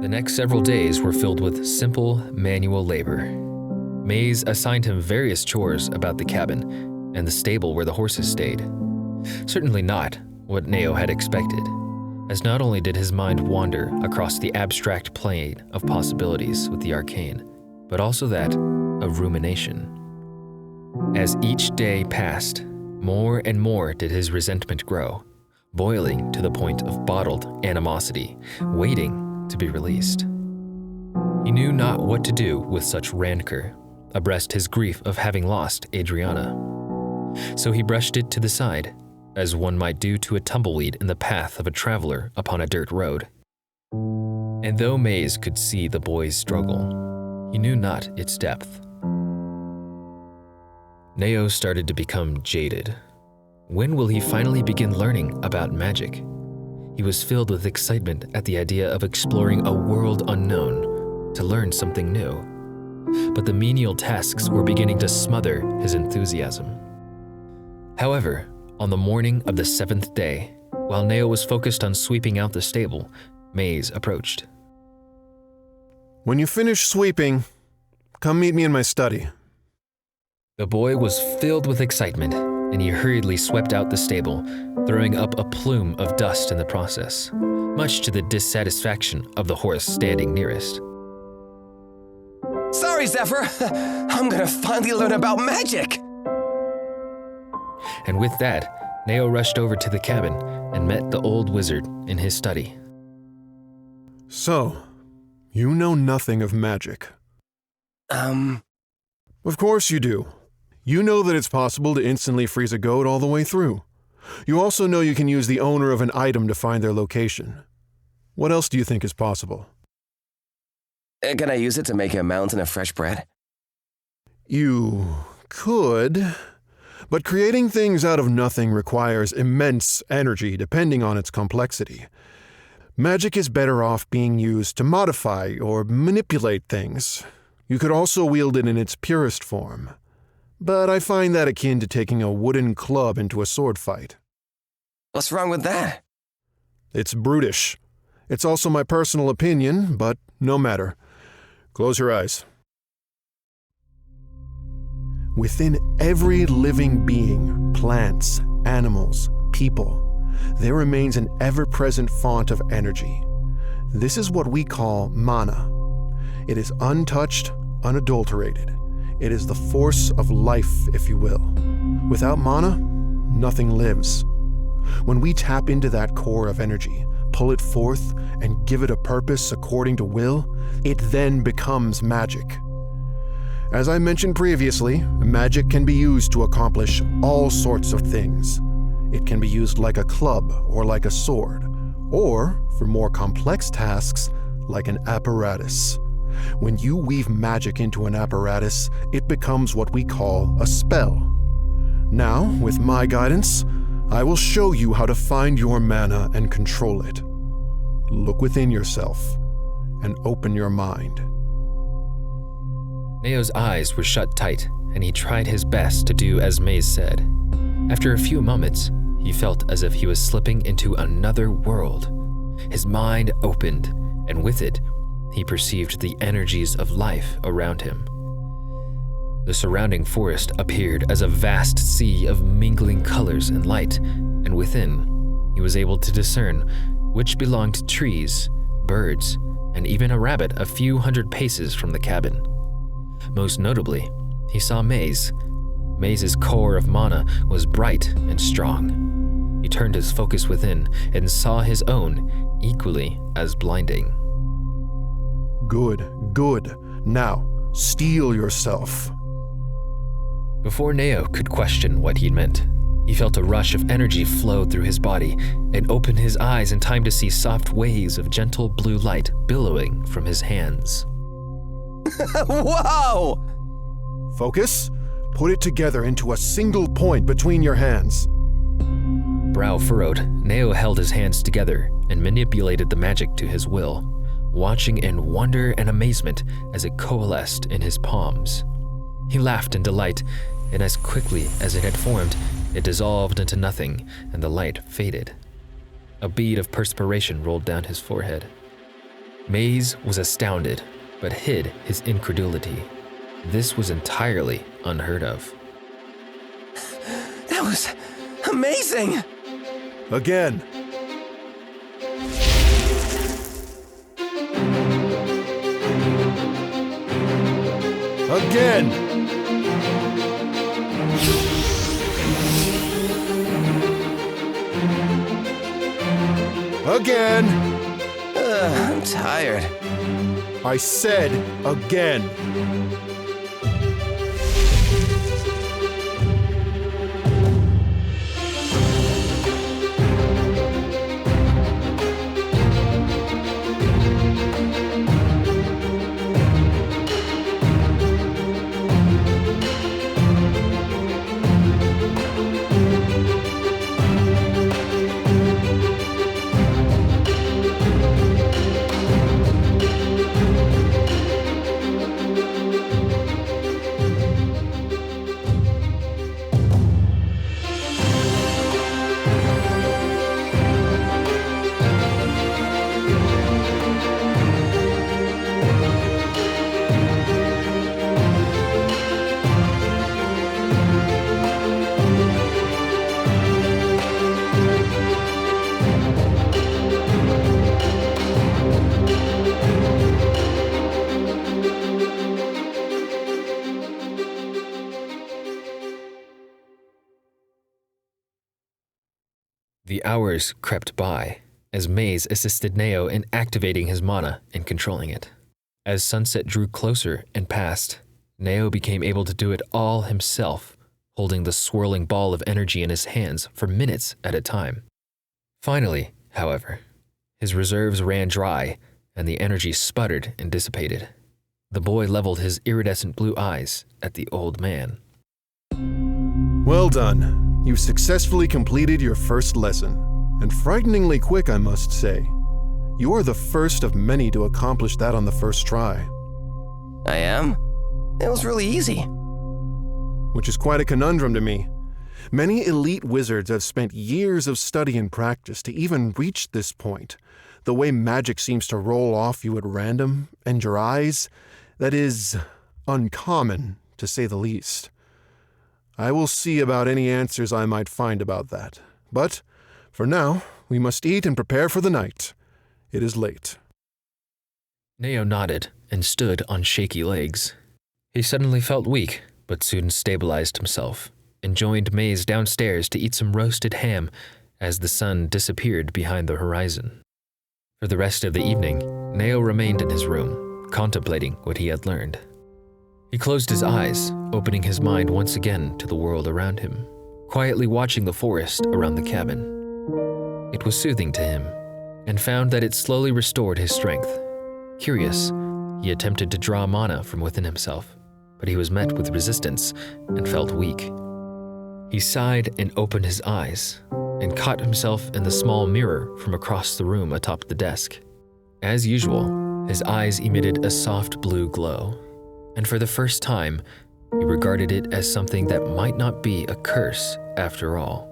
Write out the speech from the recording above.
The next several days were filled with simple manual labor. Mays assigned him various chores about the cabin and the stable where the horses stayed. Certainly not what Neo had expected, as not only did his mind wander across the abstract plane of possibilities with the arcane, but also that of rumination. As each day passed, more and more did his resentment grow, boiling to the point of bottled animosity, waiting to be released. He knew not what to do with such rancor, abreast his grief of having lost Adriana. So he brushed it to the side, as one might do to a tumbleweed in the path of a traveler upon a dirt road. And though Mays could see the boy's struggle, he knew not its depth. Neo started to become jaded. When will he finally begin learning about magic? He was filled with excitement at the idea of exploring a world unknown, to learn something new. But the menial tasks were beginning to smother his enthusiasm. However, on the morning of the 7th day, while Neo was focused on sweeping out the stable, Mays approached. When you finish sweeping, come meet me in my study. The boy was filled with excitement, and he hurriedly swept out the stable, throwing up a plume of dust in the process, much to the dissatisfaction of the horse standing nearest. Sorry, Zephyr. I'm gonna finally learn about magic. And with that, Neo rushed over to the cabin and met the old wizard in his study. So, you know nothing of magic. Of course you do. You know that it's possible to instantly freeze a goat all the way through. You also know you can use the owner of an item to find their location. What else do you think is possible? Can I use it to make a mountain of fresh bread? You could, but creating things out of nothing requires immense energy depending on its complexity. Magic is better off being used to modify or manipulate things. You could also wield it in its purest form. But I find that akin to taking a wooden club into a sword fight. What's wrong with that? It's brutish. It's also my personal opinion, but no matter. Close your eyes. Within every living being, plants, animals, people, there remains an ever-present font of energy. This is what we call mana. It is untouched, unadulterated. It is the force of life, if you will. Without mana, nothing lives. When we tap into that core of energy, pull it forth, and give it a purpose according to will, it then becomes magic. As I mentioned previously, magic can be used to accomplish all sorts of things. It can be used like a club or like a sword, or, for more complex tasks, like an apparatus. When you weave magic into an apparatus, it becomes what we call a spell. Now, with my guidance, I will show you how to find your mana and control it. Look within yourself and open your mind. Neo's eyes were shut tight, and he tried his best to do as Mays said. After a few moments, he felt as if he was slipping into another world. His mind opened, and with it, he perceived the energies of life around him. The surrounding forest appeared as a vast sea of mingling colors and light, and within, he was able to discern which belonged to trees, birds, and even a rabbit a few hundred paces from the cabin. Most notably, he saw Mays. Mays's core of mana was bright and strong. He turned his focus within and saw his own equally as blinding. Good, good. Now, steel yourself. Before Neo could question what he'd meant, he felt a rush of energy flow through his body and opened his eyes in time to see soft waves of gentle blue light billowing from his hands. Whoa! Focus. Put it together into a single point between your hands. Brow furrowed, Neo held his hands together and manipulated the magic to his will, watching in wonder and amazement as it coalesced in his palms. He laughed in delight, and as quickly as it had formed, it dissolved into nothing and the light faded. A bead of perspiration rolled down his forehead. Maze was astounded, but hid his incredulity. This was entirely unheard of. That was amazing! Again. Again. Again. I'm tired. I said again. The hours crept by as Maze assisted Neo in activating his mana and controlling it. As sunset drew closer and passed, Neo became able to do it all himself, holding the swirling ball of energy in his hands for minutes at a time. Finally, however, his reserves ran dry and the energy sputtered and dissipated. The boy leveled his iridescent blue eyes at the old man. Well done. You successfully completed your first lesson, and frighteningly quick, I must say. You are the first of many to accomplish that on the first try. I am? It was really easy. Which is quite a conundrum to me. Many elite wizards have spent years of study and practice to even reach this point. The way magic seems to roll off you at random, and your eyes, that is uncommon, to say the least. I will see about any answers I might find about that. But, for now, we must eat and prepare for the night. It is late. Neo nodded and stood on shaky legs. He suddenly felt weak, but soon stabilized himself and joined Maze downstairs to eat some roasted ham as the sun disappeared behind the horizon. For the rest of the evening, Neo remained in his room, contemplating what he had learned. He closed his eyes, opening his mind once again to the world around him, quietly watching the forest around the cabin. It was soothing to him, and found that it slowly restored his strength. Curious, he attempted to draw mana from within himself, but he was met with resistance and felt weak. He sighed and opened his eyes, and caught himself in the small mirror from across the room atop the desk. As usual, his eyes emitted a soft blue glow, and for the first time, he regarded it as something that might not be a curse after all.